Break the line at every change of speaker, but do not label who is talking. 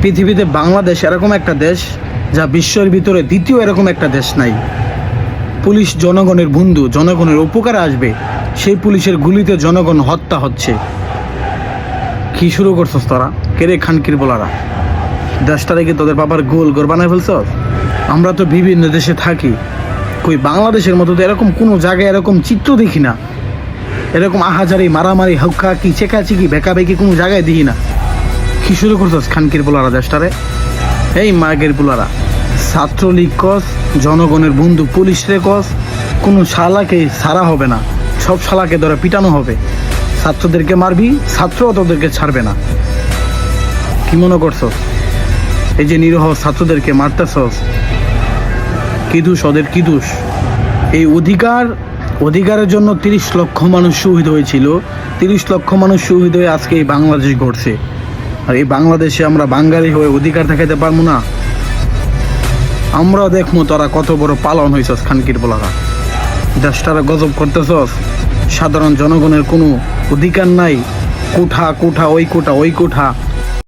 পৃথিবীতে বাংলাদেশ এরকম একটা দেশ যা বিশ্বের ভিতরে দ্বিতীয় এরকম একটা দেশ নাই। পুলিশ জনগণের বন্ধু, জনগণের উপকারে আসবে, সেই পুলিশের গুলিতে জনগণ হত্যা হচ্ছে। কি শুরু করছস তোরা? কেরে খানকির বলারা, দেশটারে কি তোদের বাবার গোল ঘর বানায় ফেলছস? আমরা তো বিভিন্ন দেশে থাকি, কই বাংলাদেশের মতো তো এরকম কোনো জায়গায় এরকম চিত্র দেখি না। এরকম আহাজারি, মারামারি, হাউকা কি, চেকাচিকি, বেকাবেকি কোনো জায়গায় দেখি না। কি শুরু করছস খানকির বলারা দেশটারে? এই মার্গের বুলারা, ছাত্রলীগ কস, জনগণের বন্ধু পুলিশ রে কস, কোনো শালাকে ছাড়া হবে না, সব শালাকে ধরে পিটানো হবে। ছাত্রদেরকে মারবি, ছাত্রও তোদেরকে ছাড়বে না। কি মনে করছস? এই যে নিরীহ ছাত্রদেরকে মারতেছস, কি দোষ ওদের, কি দোষ? এই অধিকারের জন্য 30 লক্ষ মানুষ শহীদ হয়েছিল। 30 লক্ষ মানুষ শহীদ হয়ে আজকে এই বাংলাদেশ গড়ছে। আর এই বাংলাদেশে আমরা বাঙালি হয়ে অধিকার দেখাতে পারবো না? আমরা দেখবো তোরা কত বড় পালন হয়েছস খানকির বলারা। দেশটারা গজব করতেছস, সাধারণ জনগণের কোনো অধিকার নাই। কোঠা কোঠা, ওই কোঠা ওই কোঠা,